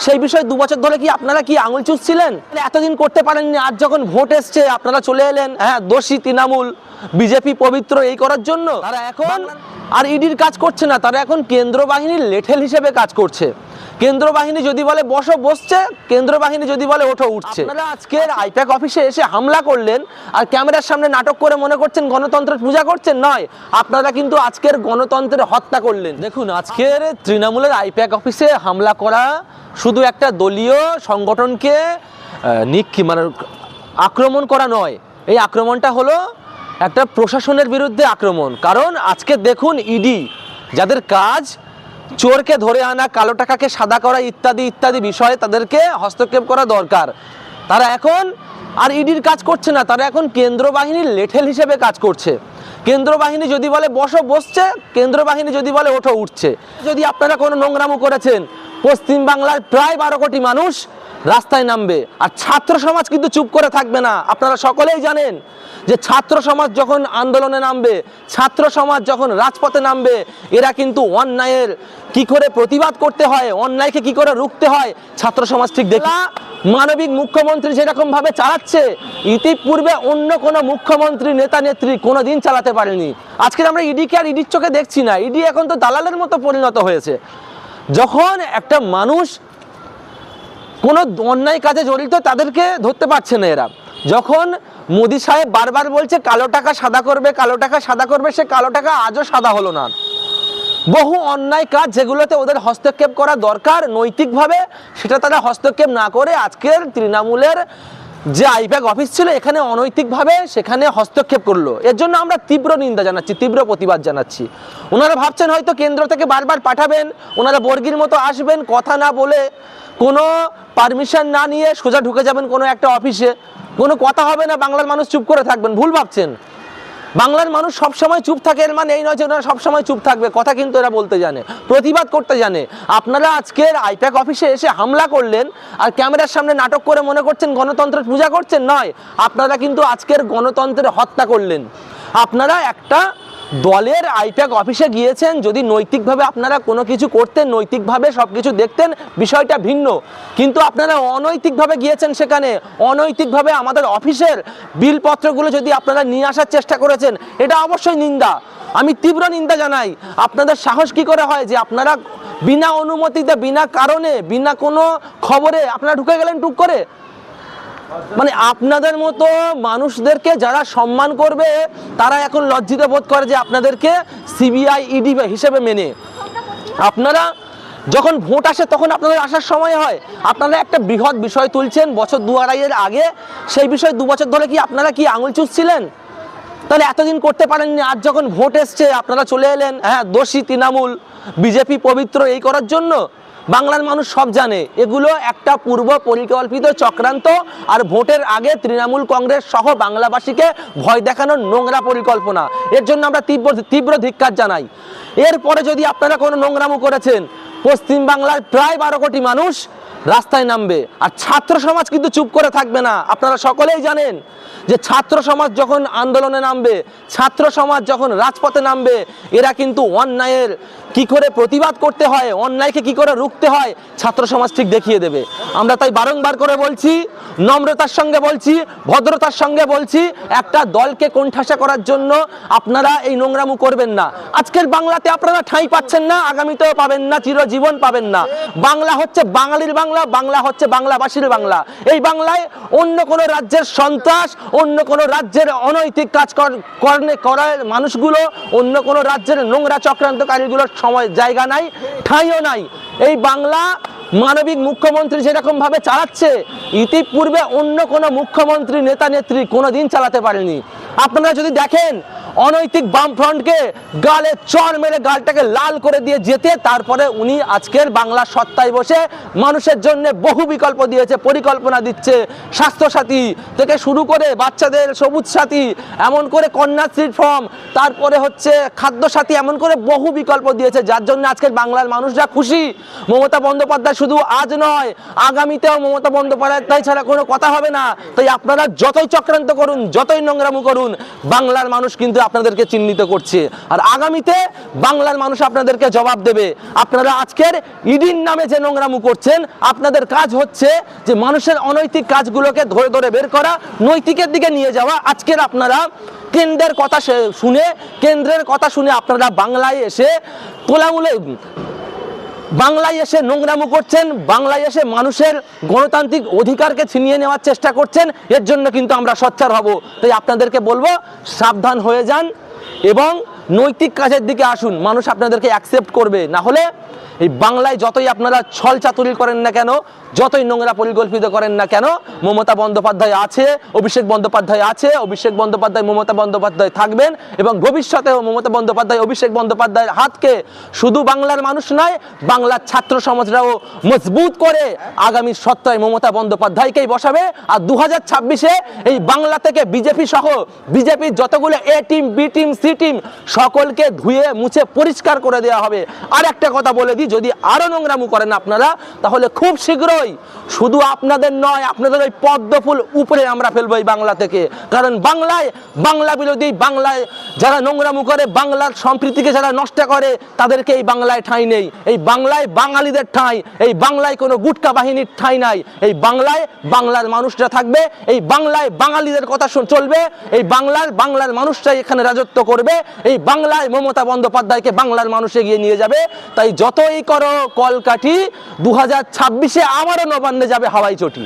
সেই বিষয়ে 2 বছর ধরে কি আপনারা কি আঙুল চুষছিলেন? এতদিন করতে পারেননি, আজ যখন ভোট এসছে আপনারা চলে এলেন হ্যাঁ দোষী তৃণমূল, বিজেপি পবিত্র এই করার জন্য। তারা এখন আর ইডির কাজ করছে না, তারা এখন কেন্দ্র বাহিনীর লেঠেল হিসেবে কাজ করছে। কেন্দ্র বাহিনী যদি বলে বসো বসছে, কেন্দ্র বাহিনী যদি বলে ওঠো উঠছে। আপনারা আজকের আইপ্যাক অফিসে এসে হামলা করলেন আর ক্যামেরার সামনে নাটক করে মনে করছেন গণতন্ত্রের পূজা করছেন, নয়, আপনারা কিন্তু আজকের গণতন্ত্রের হত্যা করলেন। দেখুন, আজকের তৃণমূলের আইপ্যাক অফিসে হামলা করা শুধু একটা দলীয় সংগঠনকে মানে আক্রমণ করা নয়, এই আক্রমণটা হলো একটা প্রশাসনের বিরুদ্ধে আক্রমণ। কারণ আজকে দেখুন, ইডি যাদের কাজ চোরকে ধরে আনা, কালো টাকাকে সাদা করা ইত্যাদি ইত্যাদি বিষয়ে তাদেরকে হস্তক্ষেপ করা দরকার, তারা এখন আর ইডির কাজ করছে না, তারা এখন কেন্দ্র বাহিনীর লেঠেল হিসেবে কাজ করছে। কেন্দ্র বাহিনী যদি বলে বসো বসছে, কেন্দ্র বাহিনী যদি বলে ওঠো উঠছে। যদি আপনারা কোনো নোংরামো করেছেন, পশ্চিম বাংলার প্রায় 12 কোটি মানুষ রাস্তায় নামবে, আর ছাত্র সমাজ কিন্তু চুপ করে থাকবে না। আপনারা সকলেই জানেন যে ছাত্র সমাজ যখন আন্দোলনে নামবে, ছাত্র সমাজ যখন রাজপথে নামবে, এরা কিন্তু অন্যায়ের কি করে প্রতিবাদ করতে হয়, অন্যায়কে কি করে রুখতে হয়, ছাত্র সমাজ ঠিক দেখে। মানবিক মুখ্যমন্ত্রী যেরকম ভাবে চালাচ্ছে, ইতিপূর্বে অন্য কোনো মুখ্যমন্ত্রী নেতা নেত্রী কোনোদিন চালাতে পারেনি। আজকে আমরা ইডিকে আর ইডির চোখে দেখছি না, ইডি এখন তো দালালের মতো পরিণত হয়েছে। যখন একটা মানুষ কোনো অন্যায় কাজে জড়িত, তাদেরকে ধরতে পারছে না এরা। যখন মোদি সাহেব বারবার বলছে কালো টাকা সাদা করবে, কালো টাকা সাদা করবে, সে কালো টাকা আজও সাদা হলো না। বহু অন্যায় কাজ যেগুলোতে ওদের হস্তক্ষেপ করা দরকার নৈতিকভাবে, সেটা তারা হস্তক্ষেপ না করে আজকের তৃণমূলের যে আইপ্যাক অফিস ছিল এখানে অনৈতিকভাবে সেখানে হস্তক্ষেপ করলো। এর জন্য আমরা তীব্র নিন্দা জানাচ্ছি, তীব্র প্রতিবাদ জানাচ্ছি। ওনারা ভাবছেন হয়তো কেন্দ্র থেকে বারবার পাঠাবেন, ওনারা বর্গির মতো আসবেন, কথা না বলে, কোনো পারমিশন না নিয়ে সোজা ঢুকে যাবেন কোনো একটা অফিসে, কোনো কথা হবে না, বাংলার মানুষ চুপ করে থাকবেন। ভুল ভাবছেন। বাংলার মানুষ সবসময় চুপ থাকে এর মানে এই নয় যে ওরা সবসময় চুপ থাকবে, কথা কিন্তু এরা বলতে জানে, প্রতিবাদ করতে জানে। আপনারা আজকের আইপ্যাক অফিসে এসে হামলা করলেন আর ক্যামেরার সামনে নাটক করে মনে করছেন গণতন্ত্রের পূজা করছেন, নয়, আপনারা কিন্তু আজকের গণতন্ত্রের হত্যা করলেন। আপনারা একটা দলের আইপ্যাক অফিসে গিয়েছেন, যদি নৈতিকভাবে আপনারা কোনো কিছু করতেন, নৈতিকভাবে সব কিছু দেখতেন, বিষয়টা ভিন্ন। কিন্তু আপনারা অনৈতিকভাবে গিয়েছেন সেখানে, অনৈতিকভাবে আমাদের অফিসের বিলপত্রগুলো যদি আপনারা নিয়ে আসার চেষ্টা করেছেন, এটা অবশ্যই নিন্দা, আমি তীব্র নিন্দা জানাই। আপনাদের সাহস কি করে হয় যে আপনারা বিনা অনুমতিতে, বিনা কারণে, বিনা কোনো খবরে আপনারা ঢুকে গেলেন টুক করে? মানে আপনাদের মতো মানুষদেরকে যারা সম্মান করবে তারা এখন লজ্জিত বোধ করে যে আপনাদেরকে সিবিআই ইডি হিসেবে মেনে। আপনারা যখন ভোট আসে তখন আপনাদের আসার সময় হয়, আপনারা একটা বৃহৎ বিষয় তুলছেন বছর 2-2.5 আগে, সেই বিষয়ে 2 বছর ধরে কি আপনারা কি আঙুল চুষছিলেন? তাহলে এতদিন করতে পারেননি, আজ যখন ভোট এসছে আপনারা চলে এলেন হ্যাঁ দোষী তৃণমূল, বিজেপি পবিত্র এই করার জন্য। বাংলার মানুষ সব জানে এগুলো একটা পূর্ব পরিকল্পিত চক্রান্ত, আর ভোটের আগে তৃণমূল কংগ্রেস সহ বাংলাবাসীকে ভয় দেখানোর নোংরা পরিকল্পনা। এর জন্য আমরা তীব্র ধিক্কার জানাই। এরপরে যদি আপনারা কোনো নোংরামো করেছেন, পশ্চিম বাংলার প্রায় 12 কোটি মানুষ রাস্তায় নামবে, আর ছাত্র সমাজ কিন্তু চুপ করে থাকবে না। আপনারা সকলেই জানেন যে ছাত্র সমাজ যখন আন্দোলনে নামবে, ছাত্র সমাজ যখন রাজপথে নামবে, এরা কিন্তু অন্যায়ের কি করে প্রতিবাদ করতে হয়, অন্যায়কে কি করে রুখতে হয়, ছাত্র সমাজ ঠিক দেখিয়ে দেবে। আমরা তাই বারংবার করে বলছি, নম্রতার সঙ্গে বলছি, ভদ্রতার সঙ্গে বলছি, একটা দলকে কোণঠাসা করার জন্য আপনারা এই নোংরামো করবেন না। আজকের বাংলাতে আপনারা ঠাঁই পাচ্ছেন না, আগামীতেও পাবেন না, চিরজীবন পাবেন না। বাংলা হচ্ছে বাঙালির বাংলা, বাংলা হচ্ছে বাংলাবাসীর বাংলা। এই বাংলায় অন্য কোনো রাজ্যের সন্ত্রাস, অন্য কোনো রাজ্যের অনৈতিক কাজ করার মানুষগুলো, অন্য কোনো রাজ্যের নোংরা চক্রান্তকারীগুলোর সময় জায়গা নাই, ঠাঁইও নাই। এই বাংলা মানবিক মুখ্যমন্ত্রী যেরকম ভাবে চালাচ্ছে, ইতিপূর্বে অন্য কোনো মুখ্যমন্ত্রী নেতা নেত্রী কোনোদিন চালাতে পারেনি। আপনারা যদি দেখেন, অনৈতিক বামফ্রন্টকে গালে চড় মেরে গালটাকে লাল করে দিয়ে যেতে, তারপরে উনি আজকের বাংলা সত্তায় বসে মানুষের জন্য বহু বিকল্প দিয়েছে, পরিকল্পনা দিচ্ছে। স্বাস্থ্যসাথী থেকে শুরু করে বাচ্চাদের সবুজ সাথী, এমন করে কন্যাশ্রীর ফর্ম, তারপরে হচ্ছে খাদ্যসাথী, এমন করে বহু বিকল্প দিয়েছে, যার জন্য আজকের বাংলার মানুষরা খুশি। মমতা বন্দ্যোপাধ্যায় শুধু আজ নয়, আগামীতেও মমতা বন্দ্যোপাধ্যায় ছাড়া কোনো কথা হবে না। তাই আপনারা যতই চক্রান্ত করুন, যতই নোংরামো করুন, বাংলার মানুষ কিন্তু আপনাদেরকে চিহ্নিত করছে। আর আগামীতে বাংলার মানুষ আপনাদেরকে জবাব দেবে। আপনারা আজকের ইডির নামে যে নোংরামু করছেন, আপনাদের কাজ হচ্ছে যে মানুষের অনৈতিক কাজগুলোকে ধরে ধরে বের করা, নৈতিকের দিকে নিয়ে যাওয়া। আজকের আপনারা কেন্দ্রের কথা শুনে আপনারা বাংলায় এসে নোংরামু করছেন, বাংলায় এসে মানুষের গণতান্ত্রিক অধিকারকে ছিনিয়ে নেওয়ার চেষ্টা করছেন। এর জন্য কিন্তু আমরা সোচ্চার হব। তাই আপনাদেরকে বলবো, সাবধান হয়ে যান এবং নৈতিক কাজের দিকে আসুন। মানুষ আপনাদেরকে অ্যাকসেপ্ট করবে। না হলে এই বাংলায় যতই আপনারা ছল চাতুরি করেন না কেন, যতই নোংরা পরিকল্পিত করেন না কেন, মমতা বন্দ্যোপাধ্যায় আছে, অভিষেক বন্দ্যোপাধ্যায় আছে, অভিষেক বন্দ্যোপাধ্যায় মমতা বন্দ্যোপাধ্যায় থাকবেন এবং ভবিষ্যতেও মমতা বন্দ্যোপাধ্যায় অভিষেক বন্দ্যোপাধ্যায়ের হাতকে শুধু বাংলার মানুষ নয়, বাংলার ছাত্র সমাজরাও মজবুত করে আগামী সপ্তাহে মমতা বন্দ্যোপাধ্যায়কেই বসাবে। আর 2026-এ এই বাংলা থেকে বিজেপি সহ বিজেপির যতগুলো A team, B team, C team সকলকে ধুয়ে মুছে পরিষ্কার করে দেওয়া হবে। আর একটা কথা বলে দিই, যদি আরো নোংরামু করেন আপনারা, তাহলে খুব শীঘ্রই শুধু আপনাদের নয়, আপনাদের ওই পদ্ম ফুল উপরে আমরা ফেলবো এই বাংলা থেকে। কারণ বাংলা বিরোধী, বাংলায় যারা নোংরামু করে, বাংলার সম্প্রীতিকে যারা নষ্ট করে, তাদেরকে এই বাংলায় ঠাঁই নেই। এই বাংলায় বাঙালিদের ঠাঁই, এই বাংলায় কোনো গুটকা বাহিনীর ঠাঁই নাই। এই বাংলায় বাংলার মানুষরা থাকবে, এই বাংলায় বাঙালিদের কথা চলবে, এই বাংলার মানুষরাই এখানে রাজত্ব করবে, এই বাংলায় মমতা বন্দ্যোপাধ্যায়কে বাংলার মানুষ এগিয়ে নিয়ে যাবে। তাই যতই করো কলকাঠি, 2026-এ আবারও নবান্নে যাবে হাওয়াই চটি।